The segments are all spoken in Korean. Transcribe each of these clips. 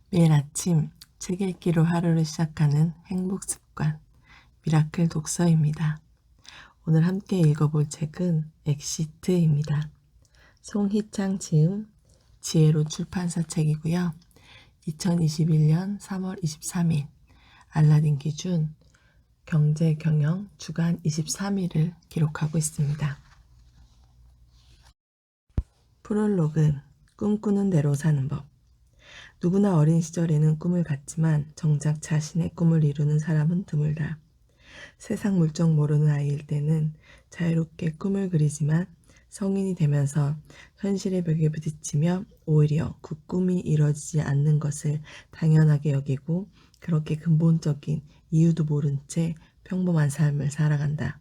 매일 아침 책 읽기로 하루를 시작하는 행복 습관, 미라클 독서입니다. 오늘 함께 읽어볼 책은 엑시트입니다. 송희창 지음, 지혜로 출판사 책이고요. 2021년 3월 23일 알라딘 기준 경제 경영 주간 23일을 기록하고 있습니다. 프롤로그, 꿈꾸는 대로 사는 법. 누구나 어린 시절에는 꿈을 갖지만 정작 자신의 꿈을 이루는 사람은 드물다. 세상 물정 모르는 아이일 때는 자유롭게 꿈을 그리지만 성인이 되면서 현실의 벽에 부딪히며 오히려 그 꿈이 이뤄지지 않는 것을 당연하게 여기고 그렇게 근본적인 이유도 모른 채 평범한 삶을 살아간다.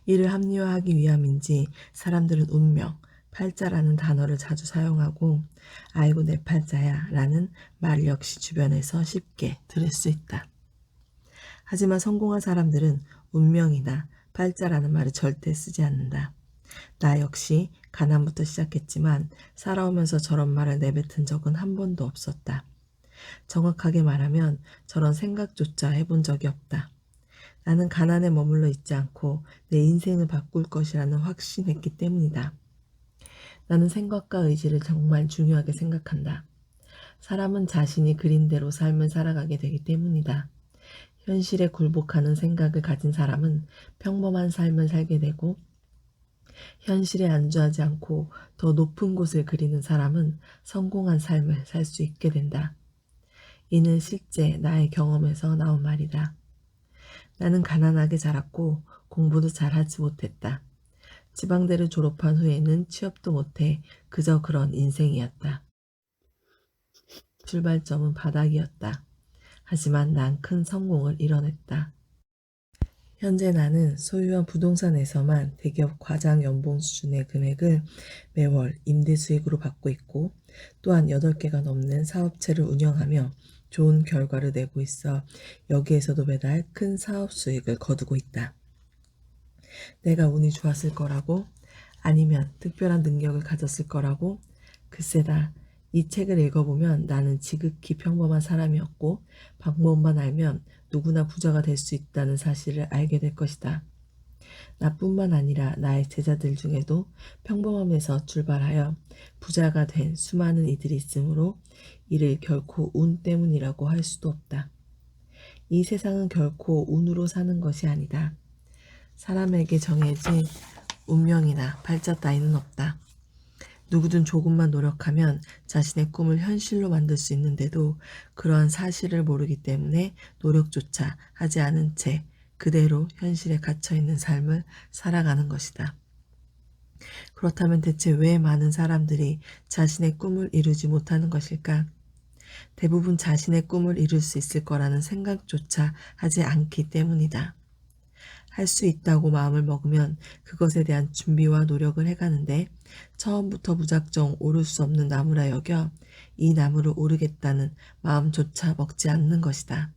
이를 합리화하기 위함인지 사람들은 운명, 팔자라는 단어를 자주 사용하고 아이고 내 팔자야 라는 말 역시 주변에서 쉽게 들을 수 있다. 하지만 성공한 사람들은 운명이나 팔자라는 말을 절대 쓰지 않는다. 나 역시 가난부터 시작했지만 살아오면서 저런 말을 내뱉은 적은 한 번도 없었다. 정확하게 말하면 저런 생각조차 해본 적이 없다. 나는 가난에 머물러 있지 않고 내 인생을 바꿀 것이라는 확신했기 때문이다. 나는 생각과 의지를 정말 중요하게 생각한다. 사람은 자신이 그린 대로 삶을 살아가게 되기 때문이다. 현실에 굴복하는 생각을 가진 사람은 평범한 삶을 살게 되고 현실에 안주하지 않고 더 높은 곳을 그리는 사람은 성공한 삶을 살 수 있게 된다. 이는 실제 나의 경험에서 나온 말이다. 나는 가난하게 자랐고 공부도 잘하지 못했다. 지방대를 졸업한 후에는 취업도 못해 그저 그런 인생이었다. 출발점은 바닥이었다. 하지만 난 큰 성공을 이뤄냈다. 현재 나는 소유한 부동산에서만 대기업 과장 연봉 수준의 금액을 매월 임대 수익으로 받고 있고 또한 8개가 넘는 사업체를 운영하며 좋은 결과를 내고 있어 여기에서도 매달 큰 사업 수익을 거두고 있다. 내가 운이 좋았을 거라고 아니면 특별한 능력을 가졌을 거라고 글쎄다. 이 책을 읽어보면 나는 지극히 평범한 사람이었고 방법만 알면 누구나 부자가 될 수 있다는 사실을 알게 될 것이다. 나뿐만 아니라 나의 제자들 중에도 평범함에서 출발하여 부자가 된 수많은 이들이 있으므로 이를 결코 운 때문이라고 할 수도 없다. 이 세상은 결코 운으로 사는 것이 아니다. 사람에게 정해진 운명이나 팔자 따위는 없다. 누구든 조금만 노력하면 자신의 꿈을 현실로 만들 수 있는데도 그러한 사실을 모르기 때문에 노력조차 하지 않은 채 그대로 현실에 갇혀있는 삶을 살아가는 것이다. 그렇다면 대체 왜 많은 사람들이 자신의 꿈을 이루지 못하는 것일까? 대부분 자신의 꿈을 이룰 수 있을 거라는 생각조차 하지 않기 때문이다. 할 수 있다고 마음을 먹으면 그것에 대한 준비와 노력을 해가는데 처음부터 무작정 오를 수 없는 나무라 여겨 이 나무를 오르겠다는 마음조차 먹지 않는 것이다.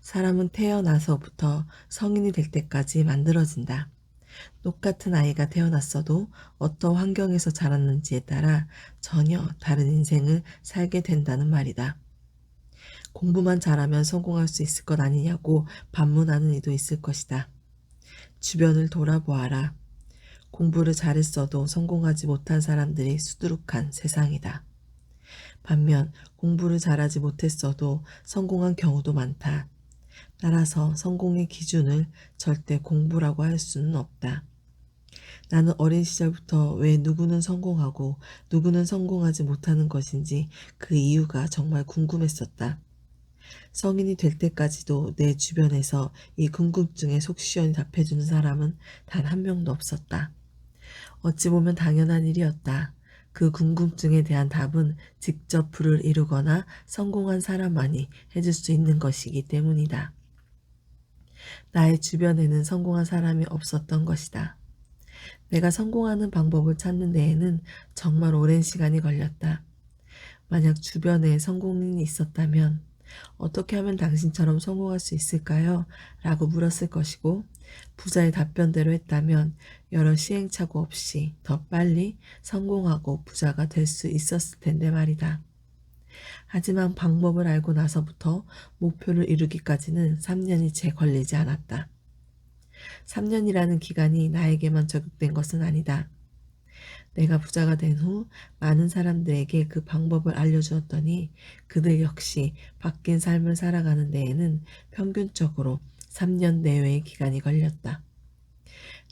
사람은 태어나서부터 성인이 될 때까지 만들어진다. 똑같은 아이가 태어났어도 어떤 환경에서 자랐는지에 따라 전혀 다른 인생을 살게 된다는 말이다. 공부만 잘하면 성공할 수 있을 것 아니냐고 반문하는 이도 있을 것이다. 주변을 돌아보아라. 공부를 잘했어도 성공하지 못한 사람들이 수두룩한 세상이다. 반면 공부를 잘하지 못했어도 성공한 경우도 많다. 따라서 성공의 기준을 절대 공부라고 할 수는 없다. 나는 어린 시절부터 왜 누구는 성공하고 누구는 성공하지 못하는 것인지 그 이유가 정말 궁금했었다. 성인이 될 때까지도 내 주변에서 이 궁금증에 속 시원히 답해주는 사람은 단 한 명도 없었다. 어찌 보면 당연한 일이었다. 그 궁금증에 대한 답은 직접 부를 이루거나 성공한 사람만이 해줄 수 있는 것이기 때문이다. 나의 주변에는 성공한 사람이 없었던 것이다. 내가 성공하는 방법을 찾는 데에는 정말 오랜 시간이 걸렸다. 만약 주변에 성공인이 있었다면 어떻게 하면 당신처럼 성공할 수 있을까요? 라고 물었을 것이고 부자의 답변대로 했다면 여러 시행착오 없이 더 빨리 성공하고 부자가 될 수 있었을 텐데 말이다. 하지만 방법을 알고 나서부터 목표를 이루기까지는 3년이 채 걸리지 않았다. 3년이라는 기간이 나에게만 적용된 것은 아니다. 내가 부자가 된 후 많은 사람들에게 그 방법을 알려주었더니 그들 역시 바뀐 삶을 살아가는 데에는 평균적으로 3년 내외의 기간이 걸렸다.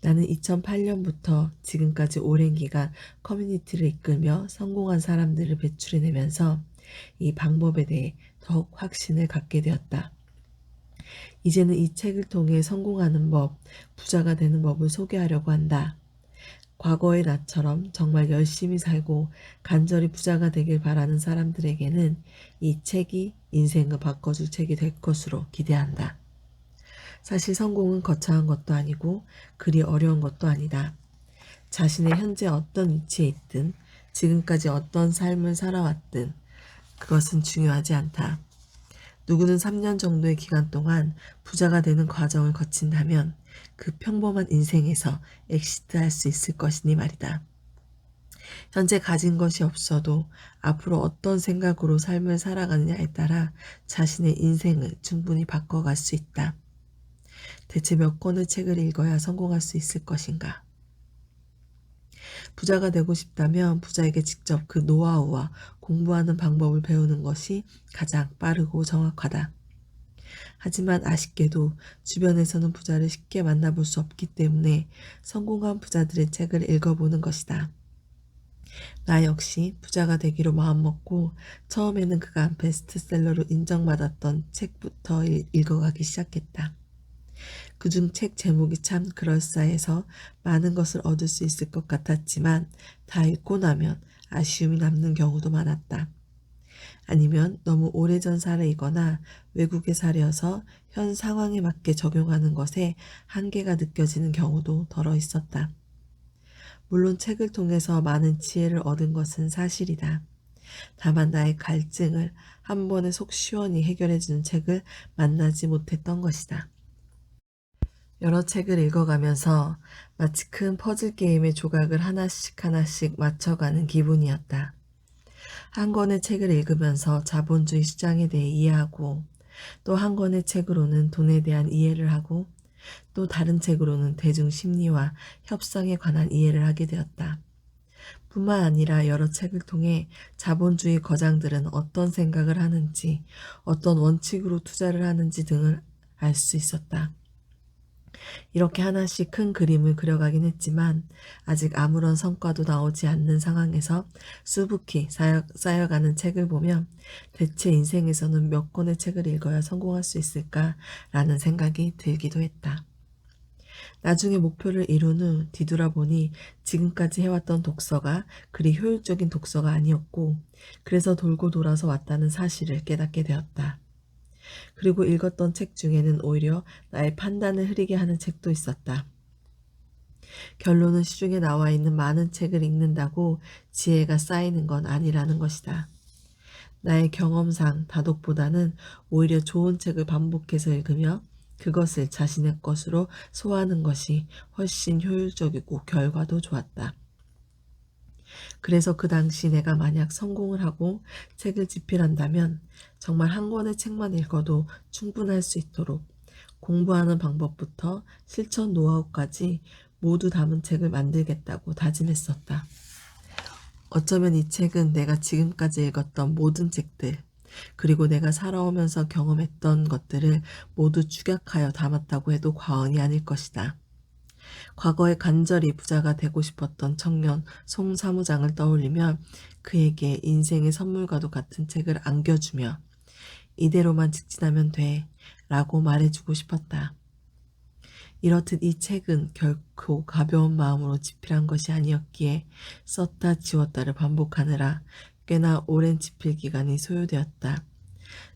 나는 2008년부터 지금까지 오랜 기간 커뮤니티를 이끌며 성공한 사람들을 배출해내면서 이 방법에 대해 더욱 확신을 갖게 되었다. 이제는 이 책을 통해 성공하는 법, 부자가 되는 법을 소개하려고 한다. 과거의 나처럼 정말 열심히 살고 간절히 부자가 되길 바라는 사람들에게는 이 책이 인생을 바꿔줄 책이 될 것으로 기대한다. 사실 성공은 거창한 것도 아니고 그리 어려운 것도 아니다. 자신의 현재 어떤 위치에 있든 지금까지 어떤 삶을 살아왔든 그것은 중요하지 않다. 누구는 3년 정도의 기간 동안 부자가 되는 과정을 거친다면 그 평범한 인생에서 엑시트할 수 있을 것이니 말이다. 현재 가진 것이 없어도 앞으로 어떤 생각으로 삶을 살아가느냐에 따라 자신의 인생을 충분히 바꿔갈 수 있다. 대체 몇 권의 책을 읽어야 성공할 수 있을 것인가? 부자가 되고 싶다면 부자에게 직접 그 노하우와 공부하는 방법을 배우는 것이 가장 빠르고 정확하다. 하지만 아쉽게도 주변에서는 부자를 쉽게 만나볼 수 없기 때문에 성공한 부자들의 책을 읽어보는 것이다. 나 역시 부자가 되기로 마음먹고 처음에는 그가 베스트셀러로 인정받았던 책부터 읽어가기 시작했다. 그중 책 제목이 참 그럴싸해서 많은 것을 얻을 수 있을 것 같았지만 다 읽고 나면 아쉬움이 남는 경우도 많았다. 아니면 너무 오래전 사례이거나 외국의 사례여서 현 상황에 맞게 적용하는 것에 한계가 느껴지는 경우도 덜어 있었다. 물론 책을 통해서 많은 지혜를 얻은 것은 사실이다. 다만 나의 갈증을 한 번에 속 시원히 해결해주는 책을 만나지 못했던 것이다. 여러 책을 읽어가면서 마치 큰 퍼즐 게임의 조각을 하나씩 하나씩 맞춰가는 기분이었다. 한 권의 책을 읽으면서 자본주의 시장에 대해 이해하고 또 한 권의 책으로는 돈에 대한 이해를 하고 또 다른 책으로는 대중 심리와 협상에 관한 이해를 하게 되었다. 뿐만 아니라 여러 책을 통해 자본주의 거장들은 어떤 생각을 하는지, 어떤 원칙으로 투자를 하는지 등을 알 수 있었다. 이렇게 하나씩 큰 그림을 그려가긴 했지만 아직 아무런 성과도 나오지 않는 상황에서 수북히 쌓여가는 책을 보면 대체 인생에서는 몇 권의 책을 읽어야 성공할 수 있을까라는 생각이 들기도 했다. 나중에 목표를 이룬 후 뒤돌아보니 지금까지 해왔던 독서가 그리 효율적인 독서가 아니었고 그래서 돌고 돌아서 왔다는 사실을 깨닫게 되었다. 그리고 읽었던 책 중에는 오히려 나의 판단을 흐리게 하는 책도 있었다. 결론은 시중에 나와 있는 많은 책을 읽는다고 지혜가 쌓이는 건 아니라는 것이다. 나의 경험상 다독보다는 오히려 좋은 책을 반복해서 읽으며 그것을 자신의 것으로 소화하는 것이 훨씬 효율적이고 결과도 좋았다. 그래서 그 당시 내가 만약 성공을 하고 책을 집필한다면 정말 한 권의 책만 읽어도 충분할 수 있도록 공부하는 방법부터 실천 노하우까지 모두 담은 책을 만들겠다고 다짐했었다. 어쩌면 이 책은 내가 지금까지 읽었던 모든 책들, 그리고 내가 살아오면서 경험했던 것들을 모두 축약하여 담았다고 해도 과언이 아닐 것이다. 과거에 간절히 부자가 되고 싶었던 청년 송 사무장을 떠올리며 그에게 인생의 선물과도 같은 책을 안겨주며 이대로만 직진하면 돼 라고 말해주고 싶었다. 이렇듯 이 책은 결코 가벼운 마음으로 집필한 것이 아니었기에 썼다 지웠다를 반복하느라 꽤나 오랜 집필 기간이 소요되었다.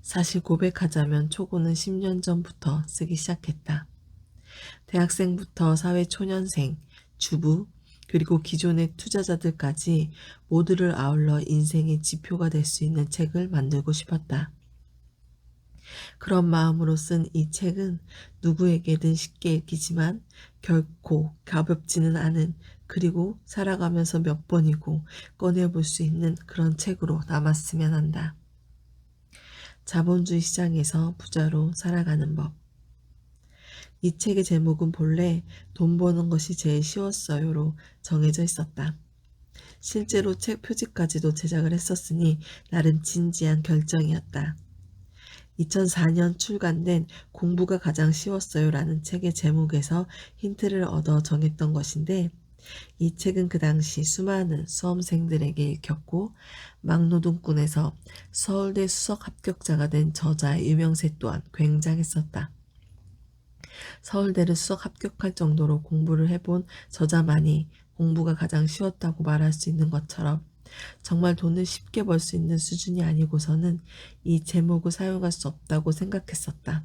사실 고백하자면 초고는 10년 전부터 쓰기 시작했다. 대학생부터 사회초년생, 주부, 그리고 기존의 투자자들까지 모두를 아울러 인생의 지표가 될 수 있는 책을 만들고 싶었다. 그런 마음으로 쓴 이 책은 누구에게든 쉽게 읽히지만 결코 가볍지는 않은 그리고 살아가면서 몇 번이고 꺼내볼 수 있는 그런 책으로 남았으면 한다. 자본주의 시장에서 부자로 살아가는 법. 이 책의 제목은 본래 돈 버는 것이 제일 쉬웠어요로 정해져 있었다. 실제로 책 표지까지도 제작을 했었으니 나름 진지한 결정이었다. 2004년 출간된 공부가 가장 쉬웠어요라는 책의 제목에서 힌트를 얻어 정했던 것인데, 이 책은 그 당시 수많은 수험생들에게 읽혔고 막노동꾼에서 서울대 수석 합격자가 된 저자의 유명세 또한 굉장했었다. 서울대를 수석 합격할 정도로 공부를 해본 저자만이 공부가 가장 쉬웠다고 말할 수 있는 것처럼 정말 돈을 쉽게 벌 수 있는 수준이 아니고서는 이 제목을 사용할 수 없다고 생각했었다.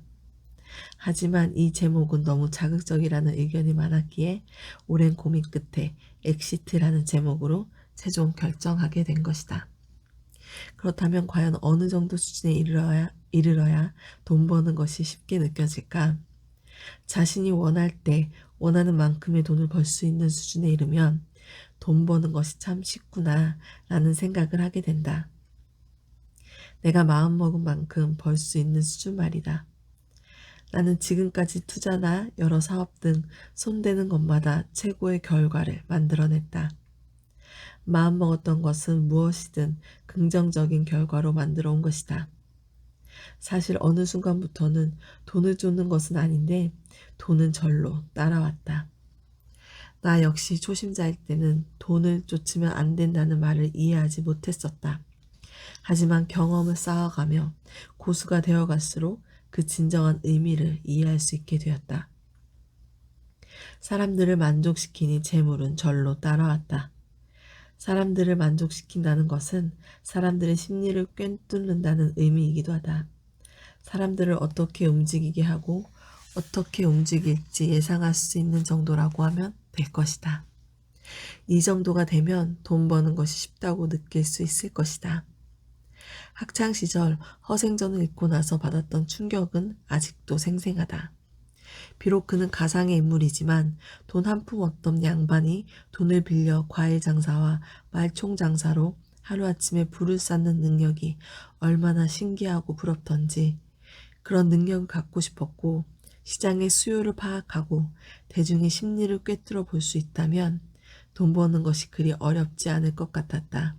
하지만 이 제목은 너무 자극적이라는 의견이 많았기에 오랜 고민 끝에 엑시트라는 제목으로 최종 결정하게 된 것이다. 그렇다면 과연 어느 정도 수준에 이르러야 돈 버는 것이 쉽게 느껴질까? 자신이 원할 때 원하는 만큼의 돈을 벌 수 있는 수준에 이르면 돈 버는 것이 참 쉽구나 라는 생각을 하게 된다. 내가 마음먹은 만큼 벌 수 있는 수준 말이다. 나는 지금까지 투자나 여러 사업 등 손대는 것마다 최고의 결과를 만들어냈다. 마음먹었던 것은 무엇이든 긍정적인 결과로 만들어 온 것이다. 사실 어느 순간부터는 돈을 쫓는 것은 아닌데 돈은 절로 따라왔다. 나 역시 초심자일 때는 돈을 쫓으면 안 된다는 말을 이해하지 못했었다. 하지만 경험을 쌓아가며 고수가 되어갈수록 그 진정한 의미를 이해할 수 있게 되었다. 사람들을 만족시키니 재물은 절로 따라왔다. 사람들을 만족시킨다는 것은 사람들의 심리를 꿰뚫는다는 의미이기도 하다. 사람들을 어떻게 움직이게 하고 어떻게 움직일지 예상할 수 있는 정도라고 하면 될 것이다. 이 정도가 되면 돈 버는 것이 쉽다고 느낄 수 있을 것이다. 학창시절 허생전을 읽고 나서 받았던 충격은 아직도 생생하다. 비록 그는 가상의 인물이지만 돈 한 푼 없던 양반이 돈을 빌려 과일 장사와 말총 장사로 하루아침에 부를 쌓는 능력이 얼마나 신기하고 부럽던지, 그런 능력을 갖고 싶었고 시장의 수요를 파악하고 대중의 심리를 꿰뚫어 볼 수 있다면 돈 버는 것이 그리 어렵지 않을 것 같았다.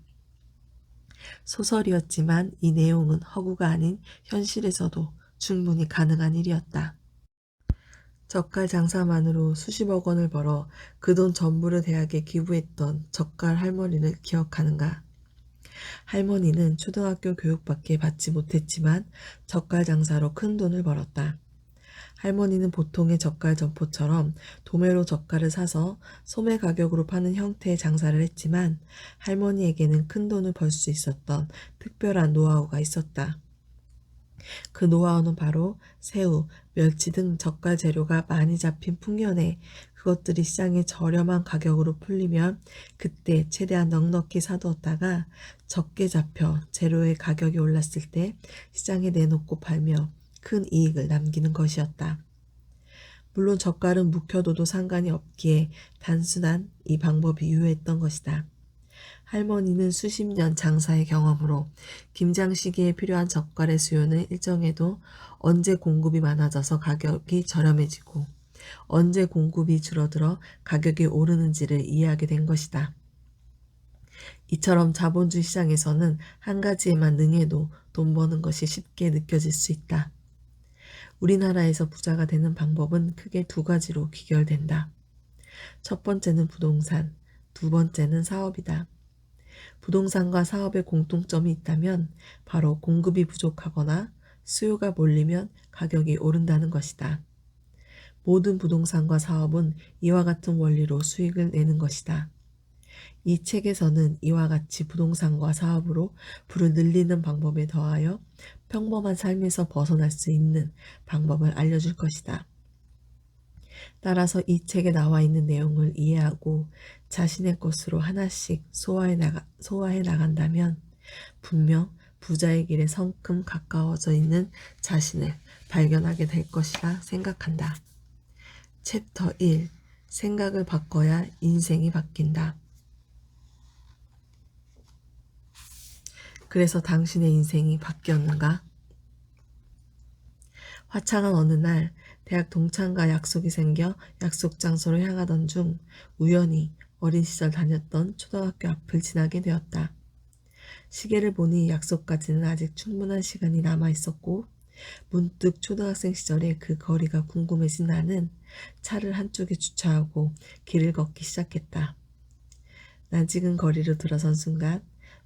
소설이었지만 이 내용은 허구가 아닌 현실에서도 충분히 가능한 일이었다. 젓갈 장사만으로 수십억 원을 벌어 그 돈 전부를 대학에 기부했던 젓갈 할머니를 기억하는가? 할머니는 초등학교 교육밖에 받지 못했지만 젓갈 장사로 큰 돈을 벌었다. 할머니는 보통의 젓갈 점포처럼 도매로 젓갈을 사서 소매 가격으로 파는 형태의 장사를 했지만 할머니에게는 큰 돈을 벌 수 있었던 특별한 노하우가 있었다. 그 노하우는 바로 새우, 멸치 등 젓갈 재료가 많이 잡힌 풍년에 그것들이 시장에 저렴한 가격으로 풀리면 그때 최대한 넉넉히 사두었다가 적게 잡혀 재료의 가격이 올랐을 때 시장에 내놓고 팔며 큰 이익을 남기는 것이었다. 물론 젓갈은 묵혀둬도 상관이 없기에 단순한 이 방법이 유효했던 것이다. 할머니는 수십 년 장사의 경험으로 김장 시기에 필요한 젓갈의 수요는 일정해도 언제 공급이 많아져서 가격이 저렴해지고 언제 공급이 줄어들어 가격이 오르는지를 이해하게 된 것이다. 이처럼 자본주의 시장에서는 한 가지에만 능해도 돈 버는 것이 쉽게 느껴질 수 있다. 우리나라에서 부자가 되는 방법은 크게 두 가지로 귀결된다. 첫 번째는 부동산, 두 번째는 사업이다. 부동산과 사업의 공통점이 있다면 바로 공급이 부족하거나 수요가 몰리면 가격이 오른다는 것이다. 모든 부동산과 사업은 이와 같은 원리로 수익을 내는 것이다. 이 책에서는 이와 같이 부동산과 사업으로 부를 늘리는 방법에 더하여 평범한 삶에서 벗어날 수 있는 방법을 알려줄 것이다. 따라서 이 책에 나와 있는 내용을 이해하고 자신의 것으로 하나씩 소화해 나간다면 분명 부자의 길에 성큼 가까워져 있는 자신을 발견하게 될 것이라 생각한다. 챕터 1. 생각을 바꿔야 인생이 바뀐다. 그래서 당신의 인생이 바뀌었는가? 화창한 어느 날 대학 동창과 약속이 생겨 약속 장소로 향하던 중 우연히 어린 시절 다녔던 초등학교 앞을 지나게 되었다. 시계를 보니 약속까지는 아직 충분한 시간이 남아 있었고 문득 초등학생 시절의 그 거리가 궁금해진 나는 차를 한쪽에 주차하고 길을 걷기 시작했다. 낯익은 거리로 들어선 순간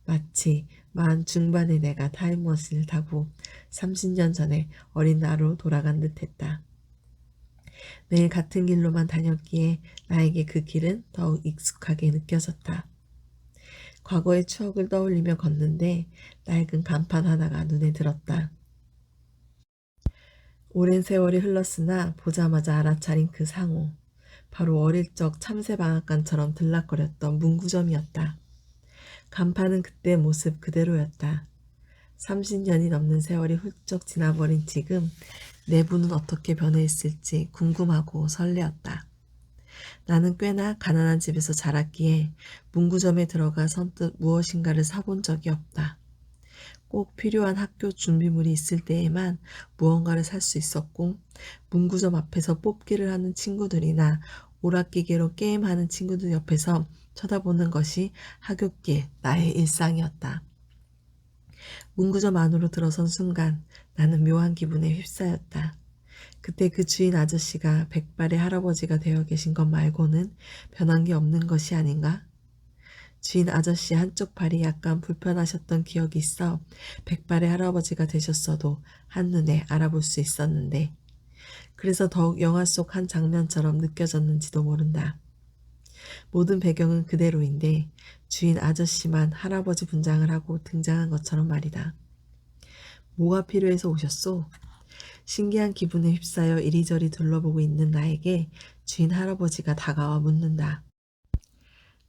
마치 마흔 중반의 내가 타임머신을 타고 30년 전에 어린 나로 돌아간 듯했다. 매일 같은 길로만 다녔기에 나에게 그 길은 더욱 익숙하게 느껴졌다. 과거의 추억을 떠올리며 걷는데 낡은 간판 하나가 눈에 들었다. 오랜 세월이 흘렀으나 보자마자 알아차린 그 상호. 바로 어릴 적 참새방앗간처럼 들락거렸던 문구점이었다. 간판은 그때 모습 그대로였다. 30년이 넘는 세월이 훌쩍 지나버린 지금 내부는 어떻게 변해 있을지 궁금하고 설레었다. 나는 꽤나 가난한 집에서 자랐기에 문구점에 들어가 선뜻 무엇인가를 사본 적이 없다. 꼭 필요한 학교 준비물이 있을 때에만 무언가를 살 수 있었고 문구점 앞에서 뽑기를 하는 친구들이나 오락기계로 게임하는 친구들 옆에서 쳐다보는 것이 하굣길 나의 일상이었다. 문구점 안으로 들어선 순간 나는 묘한 기분에 휩싸였다. 그때 그 주인 아저씨가 백발의 할아버지가 되어 계신 것 말고는 변한 게 없는 것이 아닌가? 주인 아저씨 한쪽 팔이 약간 불편하셨던 기억이 있어 백발의 할아버지가 되셨어도 한눈에 알아볼 수 있었는데 그래서 더욱 영화 속 한 장면처럼 느껴졌는지도 모른다. 모든 배경은 그대로인데 주인 아저씨만 할아버지 분장을 하고 등장한 것처럼 말이다. 뭐가 필요해서 오셨소? 신기한 기분에 휩싸여 이리저리 둘러보고 있는 나에게 주인 할아버지가 다가와 묻는다.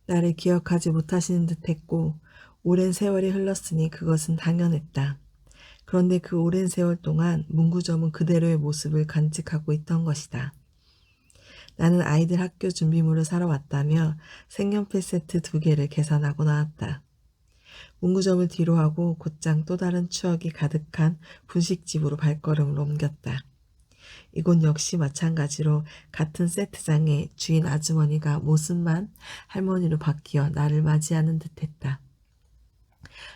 나를 기억하지 못하시는 듯했고 오랜 세월이 흘렀으니 그것은 당연했다. 그런데 그 오랜 세월 동안 문구점은 그대로의 모습을 간직하고 있던 것이다. 나는 아이들 학교 준비물을 사러 왔다며 색연필 세트 2개를 계산하고 나왔다. 문구점을 뒤로하고 곧장 또 다른 추억이 가득한 분식집으로 발걸음을 옮겼다. 이곳 역시 마찬가지로 같은 세트장에 주인 아주머니가 모습만 할머니로 바뀌어 나를 맞이하는 듯했다.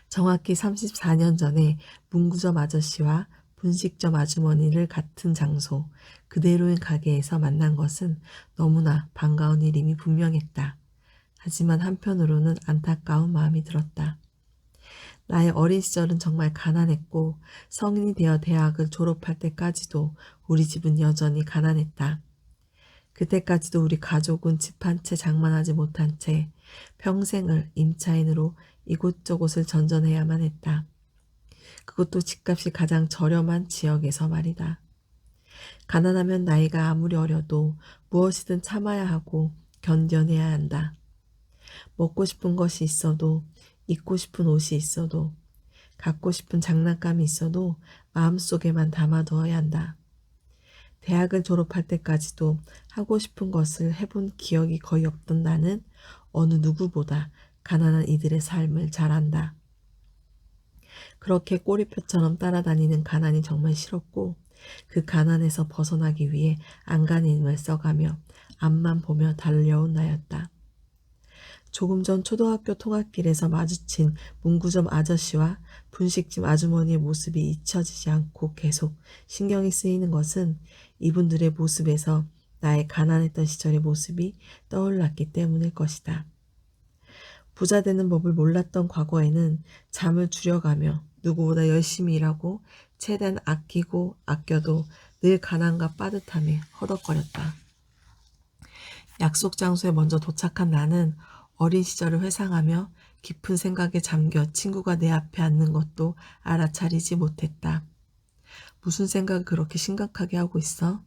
정확히 34년 전에 문구점 아저씨와 분식점 아주머니를 같은 장소, 그대로인 가게에서 만난 것은 너무나 반가운 일임이 분명했다. 하지만 한편으로는 안타까운 마음이 들었다. 나의 어린 시절은 정말 가난했고 성인이 되어 대학을 졸업할 때까지도 우리 집은 여전히 가난했다. 그때까지도 우리 가족은 집 한 채 장만하지 못한 채 평생을 임차인으로 이곳저곳을 전전해야만 했다. 그것도 집값이 가장 저렴한 지역에서 말이다. 가난하면 나이가 아무리 어려도 무엇이든 참아야 하고 견뎌내야 한다. 먹고 싶은 것이 있어도 입고 싶은 옷이 있어도 갖고 싶은 장난감이 있어도 마음속에만 담아두어야 한다. 대학을 졸업할 때까지도 하고 싶은 것을 해본 기억이 거의 없던 나는 어느 누구보다 가난한 이들의 삶을 잘 안다. 그렇게 꼬리표처럼 따라다니는 가난이 정말 싫었고 그 가난에서 벗어나기 위해 안간힘을 써가며 앞만 보며 달려온 나였다. 조금 전 초등학교 통학길에서 마주친 문구점 아저씨와 분식집 아주머니의 모습이 잊혀지지 않고 계속 신경이 쓰이는 것은 이분들의 모습에서 나의 가난했던 시절의 모습이 떠올랐기 때문일 것이다. 부자 되는 법을 몰랐던 과거에는 잠을 줄여가며 누구보다 열심히 일하고 최대한 아끼고 아껴도 늘 가난과 빠듯함에 허덕거렸다. 약속 장소에 먼저 도착한 나는 어린 시절을 회상하며 깊은 생각에 잠겨 친구가 내 앞에 앉는 것도 알아차리지 못했다. 무슨 생각을 그렇게 심각하게 하고 있어?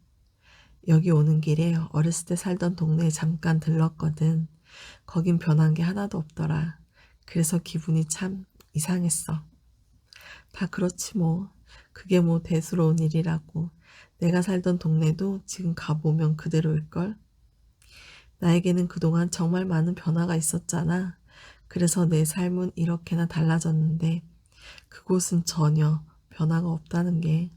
여기 오는 길에 어렸을 때 살던 동네에 잠깐 들렀거든. 거긴 변한 게 하나도 없더라. 그래서 기분이 참 이상했어. 다 그렇지 뭐. 그게 뭐 대수로운 일이라고. 내가 살던 동네도 지금 가보면 그대로일걸? 나에게는 그동안 정말 많은 변화가 있었잖아. 그래서 내 삶은 이렇게나 달라졌는데 그곳은 전혀 변화가 없다는 게.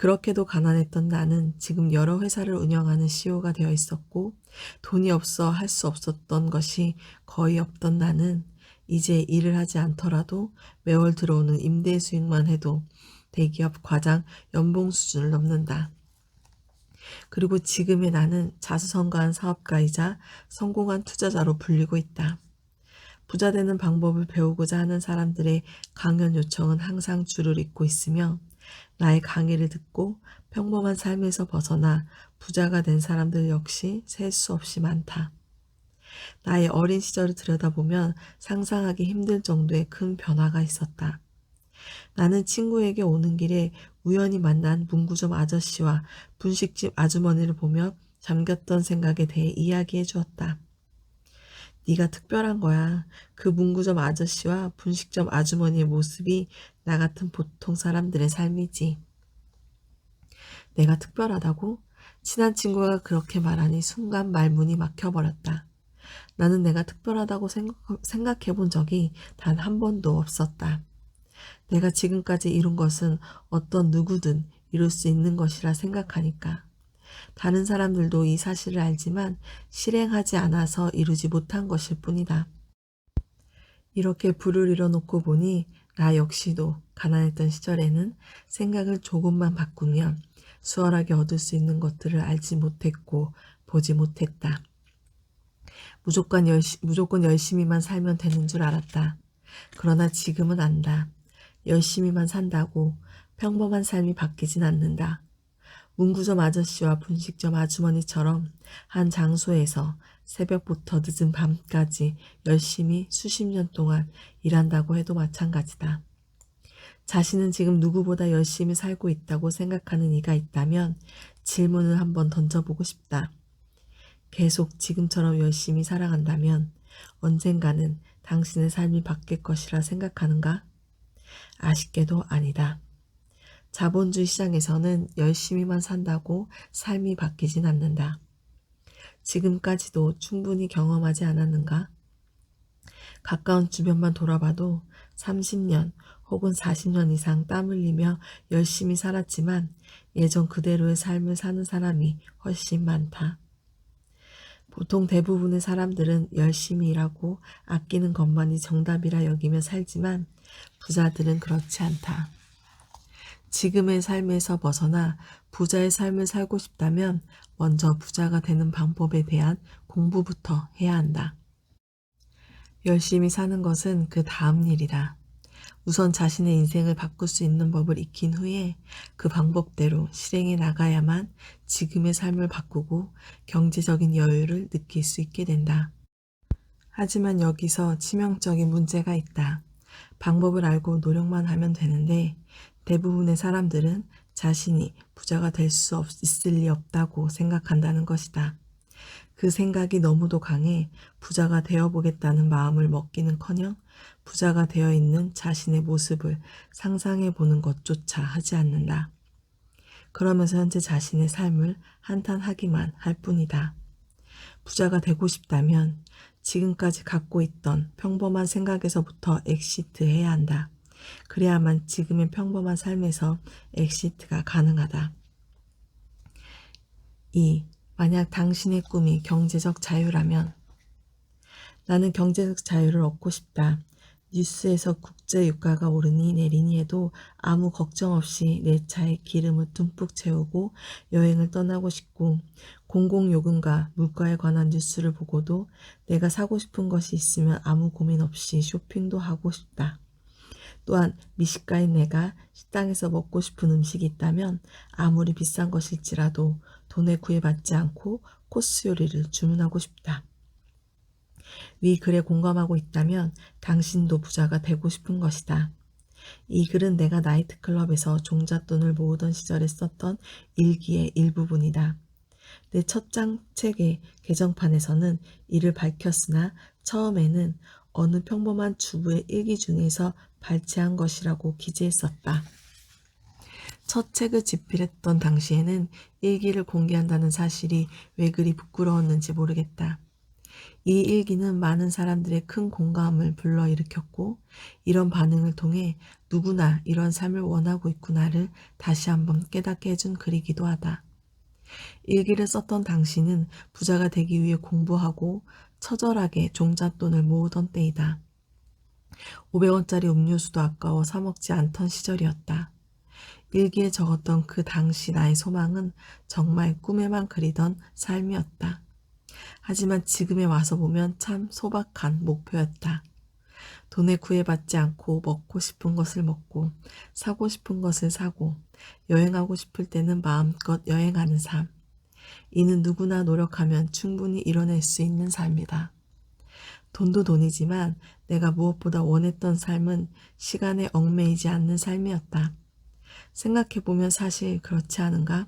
그렇게도 가난했던 나는 지금 여러 회사를 운영하는 CEO가 되어 있었고 돈이 없어 할 수 없었던 것이 거의 없던 나는 이제 일을 하지 않더라도 매월 들어오는 임대 수익만 해도 대기업 과장 연봉 수준을 넘는다. 그리고 지금의 나는 자수성가한 사업가이자 성공한 투자자로 불리고 있다. 부자 되는 방법을 배우고자 하는 사람들의 강연 요청은 항상 줄을 잇고 있으며 나의 강의를 듣고 평범한 삶에서 벗어나 부자가 된 사람들 역시 셀 수 없이 많다. 나의 어린 시절을 들여다보면 상상하기 힘들 정도의 큰 변화가 있었다. 나는 친구에게 오는 길에 우연히 만난 문구점 아저씨와 분식집 아주머니를 보며 잠겼던 생각에 대해 이야기해 주었다. 네가 특별한 거야. 그 문구점 아저씨와 분식점 아주머니의 모습이 나 같은 보통 사람들의 삶이지. 내가 특별하다고? 친한 친구가 그렇게 말하니 순간 말문이 막혀버렸다. 나는 내가 특별하다고 생각해 본 적이 단 한 번도 없었다. 내가 지금까지 이룬 것은 어떤 누구든 이룰 수 있는 것이라 생각하니까. 다른 사람들도 이 사실을 알지만 실행하지 않아서 이루지 못한 것일 뿐이다. 이렇게 불을 일어놓고 보니 나 역시도 가난했던 시절에는 생각을 조금만 바꾸면 수월하게 얻을 수 있는 것들을 알지 못했고 보지 못했다. 무조건 열심히만 살면 되는 줄 알았다. 그러나 지금은 안다. 열심히만 산다고 평범한 삶이 바뀌진 않는다. 문구점 아저씨와 분식점 아주머니처럼 한 장소에서 새벽부터 늦은 밤까지 열심히 수십 년 동안 일한다고 해도 마찬가지다. 자신은 지금 누구보다 열심히 살고 있다고 생각하는 이가 있다면 질문을 한번 던져보고 싶다. 계속 지금처럼 열심히 살아간다면 언젠가는 당신의 삶이 바뀔 것이라 생각하는가? 아쉽게도 아니다. 자본주의 시장에서는 열심히만 산다고 삶이 바뀌진 않는다. 지금까지도 충분히 경험하지 않았는가? 가까운 주변만 돌아봐도 30년 혹은 40년 이상 땀 흘리며 열심히 살았지만 예전 그대로의 삶을 사는 사람이 훨씬 많다. 보통 대부분의 사람들은 열심히 일하고 아끼는 것만이 정답이라 여기며 살지만 부자들은 그렇지 않다. 지금의 삶에서 벗어나 부자의 삶을 살고 싶다면 먼저 부자가 되는 방법에 대한 공부부터 해야 한다. 열심히 사는 것은 그 다음 일이다. 우선 자신의 인생을 바꿀 수 있는 법을 익힌 후에 그 방법대로 실행해 나가야만 지금의 삶을 바꾸고 경제적인 여유를 느낄 수 있게 된다. 하지만 여기서 치명적인 문제가 있다. 방법을 알고 노력만 하면 되는데 대부분의 사람들은 자신이 부자가 될 수 있을 리 없다고 생각한다는 것이다. 그 생각이 너무도 강해 부자가 되어보겠다는 마음을 먹기는커녕 부자가 되어 있는 자신의 모습을 상상해 보는 것조차 하지 않는다. 그러면서 현재 자신의 삶을 한탄하기만 할 뿐이다. 부자가 되고 싶다면 지금까지 갖고 있던 평범한 생각에서부터 엑시트해야 한다. 그래야만 지금의 평범한 삶에서 엑시트가 가능하다. 2. 만약 당신의 꿈이 경제적 자유라면 나는 경제적 자유를 얻고 싶다. 뉴스에서 국제 유가가 오르니 내리니 해도 아무 걱정 없이 내 차에 기름을 듬뿍 채우고 여행을 떠나고 싶고 공공요금과 물가에 관한 뉴스를 보고도 내가 사고 싶은 것이 있으면 아무 고민 없이 쇼핑도 하고 싶다. 또한 미식가인 내가 식당에서 먹고 싶은 음식이 있다면 아무리 비싼 것일지라도 돈에 구애받지 않고 코스 요리를 주문하고 싶다. 위 글에 공감하고 있다면 당신도 부자가 되고 싶은 것이다. 이 글은 내가 나이트클럽에서 종잣돈을 모으던 시절에 썼던 일기의 일부분이다. 내 첫 장 책의 개정판에서는 이를 밝혔으나 처음에는 어느 평범한 주부의 일기 중에서 발췌한 것이라고 기재했었다. 첫 책을 집필했던 당시에는 일기를 공개한다는 사실이 왜 그리 부끄러웠는지 모르겠다. 이 일기는 많은 사람들의 큰 공감을 불러일으켰고 이런 반응을 통해 누구나 이런 삶을 원하고 있구나를 다시 한번 깨닫게 해준 글이기도 하다. 일기를 썼던 당시는 부자가 되기 위해 공부하고 처절하게 종잣돈을 모으던 때이다. 500원짜리 음료수도 아까워 사 먹지 않던 시절이었다. 일기에 적었던 그 당시 나의 소망은 정말 꿈에만 그리던 삶이었다. 하지만 지금에 와서 보면 참 소박한 목표였다. 돈에 구애받지 않고 먹고 싶은 것을 먹고 사고 싶은 것을 사고 여행하고 싶을 때는 마음껏 여행하는 삶. 이는 누구나 노력하면 충분히 이뤄낼 수 있는 삶이다. 돈도 돈이지만 내가 무엇보다 원했던 삶은 시간에 얽매이지 않는 삶이었다. 생각해보면 사실 그렇지 않은가?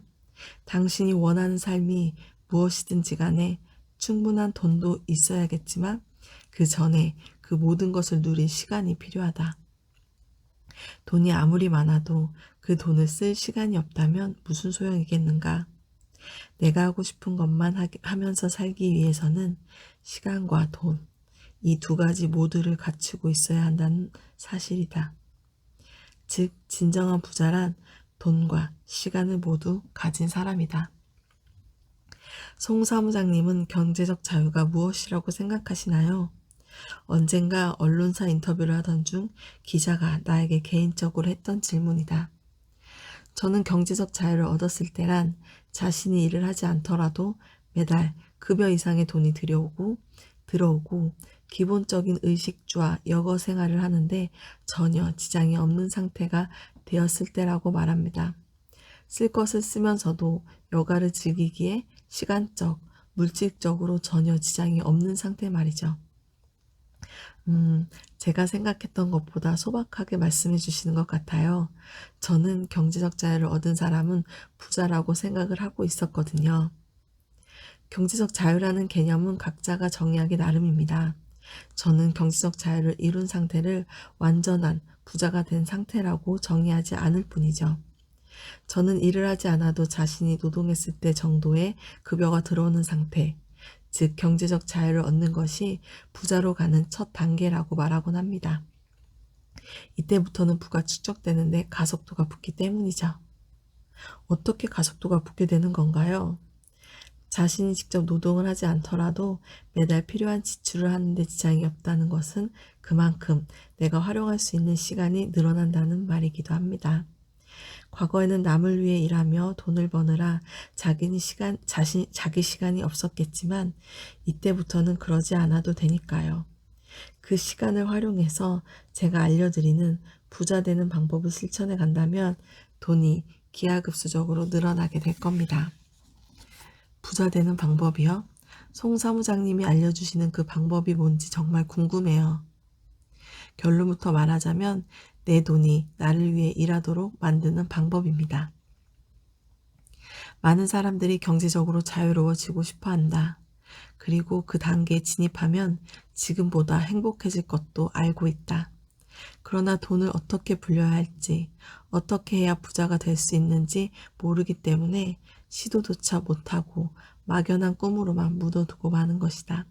당신이 원하는 삶이 무엇이든지 간에 충분한 돈도 있어야겠지만 그 전에 그 모든 것을 누릴 시간이 필요하다. 돈이 아무리 많아도 그 돈을 쓸 시간이 없다면 무슨 소용이겠는가? 내가 하고 싶은 것만 하면서 살기 위해서는 시간과 돈, 이 두 가지 모두를 갖추고 있어야 한다는 사실이다. 즉, 진정한 부자란 돈과 시간을 모두 가진 사람이다. 송 사무장님은 경제적 자유가 무엇이라고 생각하시나요? 언젠가 언론사 인터뷰를 하던 중 기자가 나에게 개인적으로 했던 질문이다. 저는 경제적 자유를 얻었을 때란 자신이 일을 하지 않더라도 매달 급여 이상의 돈이 들어오고 기본적인 의식주와 여가 생활을 하는데 전혀 지장이 없는 상태가 되었을 때라고 말합니다. 쓸 것을 쓰면서도 여가를 즐기기에 시간적, 물질적으로 전혀 지장이 없는 상태 말이죠. 제가 생각했던 것보다 소박하게 말씀해 주시는 것 같아요. 저는 경제적 자유를 얻은 사람은 부자라고 생각을 하고 있었거든요. 경제적 자유라는 개념은 각자가 정의하기 나름입니다. 저는 경제적 자유를 이룬 상태를 완전한 부자가 된 상태라고 정의하지 않을 뿐이죠. 저는 일을 하지 않아도 자신이 노동했을 때 정도의 급여가 들어오는 상태, 즉 경제적 자유를 얻는 것이 부자로 가는 첫 단계라고 말하곤 합니다. 이때부터는 부가 축적되는데 가속도가 붙기 때문이죠. 어떻게 가속도가 붙게 되는 건가요? 자신이 직접 노동을 하지 않더라도 매달 필요한 지출을 하는데 지장이 없다는 것은 그만큼 내가 활용할 수 있는 시간이 늘어난다는 말이기도 합니다. 과거에는 남을 위해 일하며 돈을 버느라 자기 시간이 없었겠지만 이때부터는 그러지 않아도 되니까요. 그 시간을 활용해서 제가 알려드리는 부자 되는 방법을 실천해 간다면 돈이 기하급수적으로 늘어나게 될 겁니다. 부자 되는 방법이요? 송 사무장님이 알려주시는 그 방법이 뭔지 정말 궁금해요. 결론부터 말하자면 내 돈이 나를 위해 일하도록 만드는 방법입니다. 많은 사람들이 경제적으로 자유로워지고 싶어 한다. 그리고 그 단계에 진입하면 지금보다 행복해질 것도 알고 있다. 그러나 돈을 어떻게 불려야 할지, 어떻게 해야 부자가 될 수 있는지 모르기 때문에 시도조차 못하고 막연한 꿈으로만 묻어두고 마는 것이다.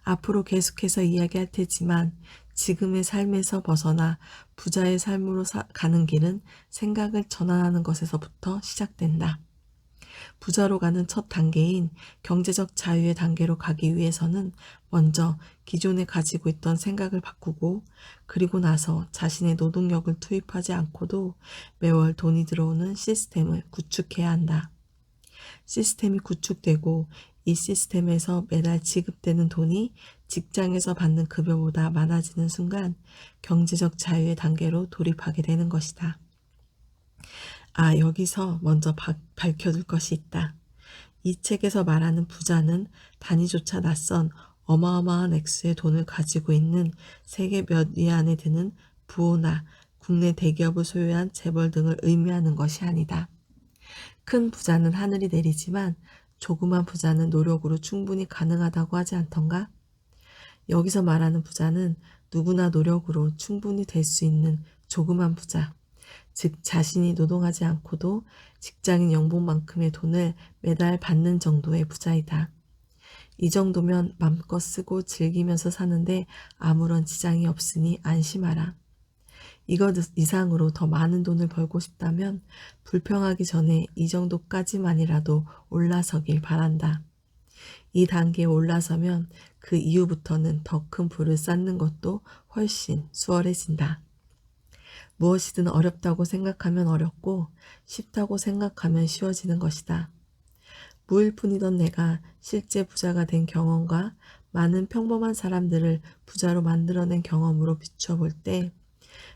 앞으로 계속해서 이야기할 테지만 지금의 삶에서 벗어나 부자의 삶으로 가는 길은 생각을 전환하는 것에서부터 시작된다. 부자로 가는 첫 단계인 경제적 자유의 단계로 가기 위해서는 먼저 기존에 가지고 있던 생각을 바꾸고 그리고 나서 자신의 노동력을 투입하지 않고도 매월 돈이 들어오는 시스템을 구축해야 한다. 시스템이 구축되고 이 시스템에서 매달 지급되는 돈이 직장에서 받는 급여보다 많아지는 순간 경제적 자유의 단계로 돌입하게 되는 것이다. 여기서 먼저 밝혀둘 것이 있다. 이 책에서 말하는 부자는 단위조차 낯선 어마어마한 액수의 돈을 가지고 있는 세계 몇 위 안에 드는 부호나 국내 대기업을 소유한 재벌 등을 의미하는 것이 아니다. 큰 부자는 하늘이 내리지만 조그만 부자는 노력으로 충분히 가능하다고 하지 않던가? 여기서 말하는 부자는 누구나 노력으로 충분히 될 수 있는 조그만 부자, 즉 자신이 노동하지 않고도 직장인 연봉만큼의 돈을 매달 받는 정도의 부자이다. 이 정도면 맘껏 쓰고 즐기면서 사는데 아무런 지장이 없으니 안심하라. 이것 이상으로 더 많은 돈을 벌고 싶다면 불평하기 전에 이 정도까지만이라도 올라서길 바란다. 이 단계에 올라서면 그 이후부터는 더 큰 부를 쌓는 것도 훨씬 수월해진다. 무엇이든 어렵다고 생각하면 어렵고 쉽다고 생각하면 쉬워지는 것이다. 무일 뿐이던 내가 실제 부자가 된 경험과 많은 평범한 사람들을 부자로 만들어낸 경험으로 비추어 볼 때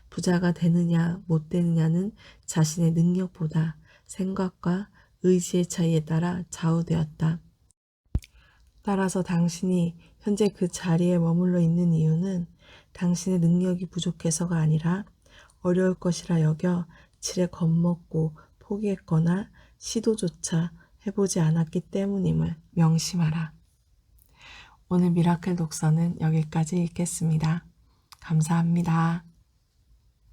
부자가 되느냐 못 되느냐는 자신의 능력보다 생각과 의지의 차이에 따라 좌우되었다. 따라서 당신이 현재 그 자리에 머물러 있는 이유는 당신의 능력이 부족해서가 아니라 어려울 것이라 여겨 지레 겁먹고 포기했거나 시도조차 해보지 않았기 때문임을 명심하라. 오늘 미라클 독서는 여기까지 읽겠습니다. 감사합니다.